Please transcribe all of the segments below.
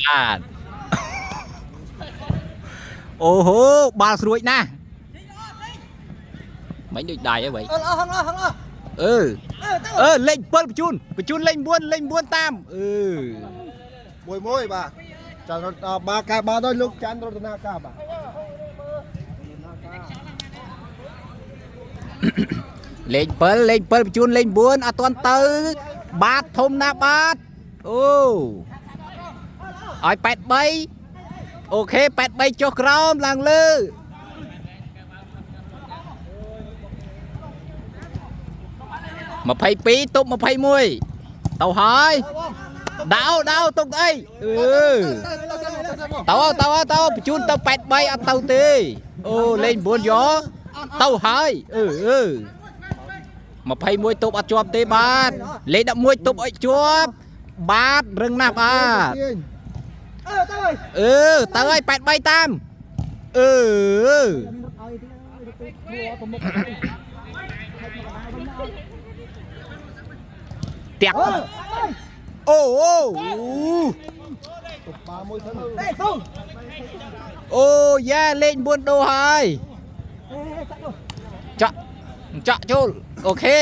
បាទអូហូបាល់ស្រួយណាស់មិនដូចដៃអីvậyលេខ7បញ្ជូនលេខ9តាមមួយបាទចាន់បាកាបាដល់លោកចាន់រតនាការបាទលេខ7បញ្ជូនលេខ9អត់ទាន់ទៅបាទធំណាស់បាទអូឲ្យ83អូខេ83ចុះក្រោមឡើងលើ22ទប់21ទៅហើយដោទុកអីទៅបញ្ជូនទៅ83អត់ទៅទេអូលេខ9យកទៅហើយ21ទប់អត់ជាប់ទេបាទលេខ11ទប់អត់ជាប់បាទរឹងណាស់បាទទៅហើយ83តាមតាក់អូយ៉ាលេខ9ដូរហើយចាក់ចូលអូខេ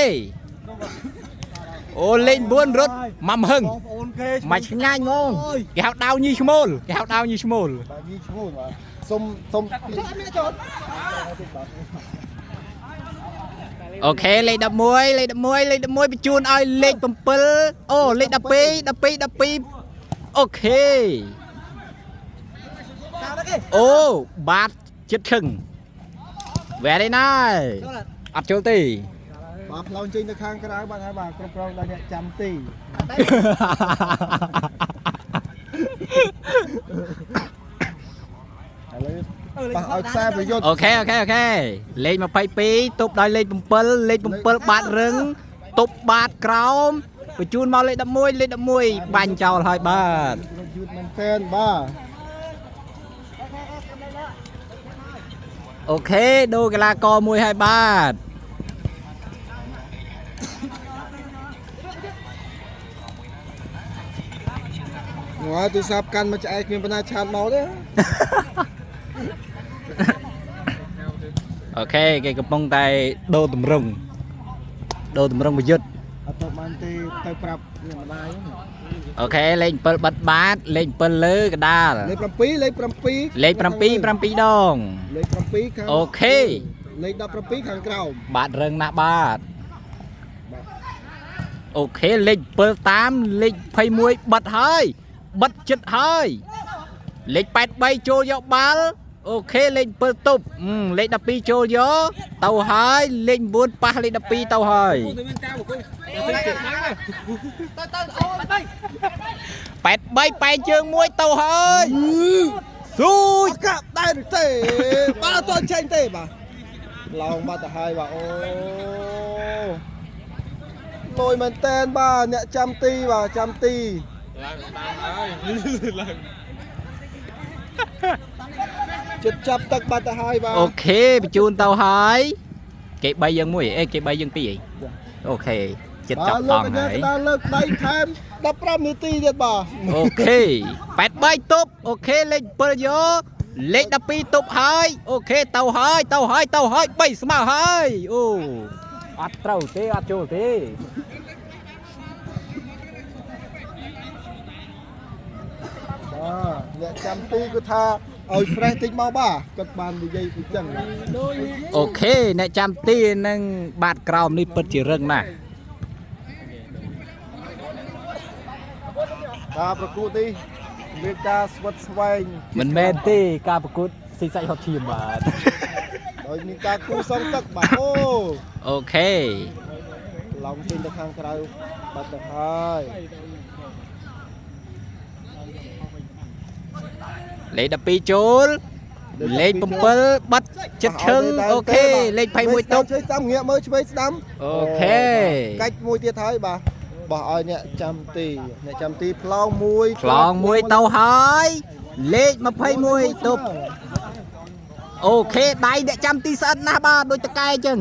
អូលេខ4រត់មកហឹងមកឆ្ងាយងងគេហៅដាវញីឈ្មោលបាទញីឈ្មោលបាទសុំអូខេលេខ11បញ្ជូនឲ្យលេខ7អូលេខ12អូខេអូបាទចិត្តខឹង very nice អត់ចូលទេបាទផ្លោងចេញទៅខាងក្រៅបាទហើយបាទគ្រប់គ្រងដល់អ្នកចាំទីបាទឲ្យខ្សែប្រយុទ្ធអូខេលេខ22ទប់ដោយលេខ7លេខ7បាទរឹងទប់បាទក្រោមបញ្ជូនមកលេខ11បាញ់ចោលហើយបាទយឺតមែនទែនបាទអូខេដូរកីឡាករមួយហើយបាទមកទូរស័ព្ទកាន់មកឆ្អែតគ្មានបណ្ណាឆាតមកទេអូខេគេកំពុងតែដូរតម្រង់ប្រយុទ្ធអត់ទៅបានទេទៅប្រាប់អ្នកម្ដាយអូខេលេខ7បិទបាតលេខ7លើកដាលលេខ7លេខ7 7ដងលេខ7ខាងអូខេលេខ17ខាងក្រោមបាទរឹងណាស់បាទអូខេលេខ7តាមលេខ21បិទហើយបិទចិត្តហើយលេខ83ចូលយកបាល់អូខេលេខ7ទប់លេខ12ចូលយកទៅហើយលេខ9ប៉ះលេខ12ទៅហើយ83បែកជើងមួយទៅហើយស៊ូយកាប់ដែរទេបាទអត់ទាន់ចេញទេបាទឡងបាត់ទៅហើយបាទអូលយមែនតែនបាទអ្នកចាំទីបាទចាំទីឡើងតាមហើយឡើងចិត្តចាប់ទឹកបាត់ទៅហើយបាទអូខេបញ្ជូនទៅហើយគេ3យើង1គេ3យើង2អីអូខេចិត្តចាប់តង់ហើយដល់លើកដៃថែម15នាទីទៀតបាទអូខេ83ទប់អូខេលេខ7យកលេខ12ទប់ហើយអូខេទៅហើយ3ស្មើហើយអូអត់ត្រូវទេអត់ចូលទេអ្នកចាំទីគឺថាឲ្យ fresh តិចមកបាទគាត់បាននិយាយពីចឹងអូខេអ្នកចាំទីនឹងបាតក្រោមនេះពិតជារឹងណាស់ការប្រកួតនេះមានការស្វិតស្វែងមិនមែនទេការប្រកួតស៊ីសាច់ហត់ឈាមបាទដោយមានការគូសងទឹកបាទអូខេឡងចេញទៅខាងក្រៅបាត់ទៅហើយលេខ12ចូលលេខ7បាត់ចិត្តឈឹងអូខេលេខ21ទប់ជួយតាមងាកមើលឆ្វេងស្ដាំអូខេកាច់មួយទៀតហើយបាទបោះឲ្យអ្នកចាំទីផ្លោងមួយទៅហើយលេខ21ទប់អូខេដៃអ្នកចាំទីស្អិតណាស់បាទដូចតកែអញ្ចឹង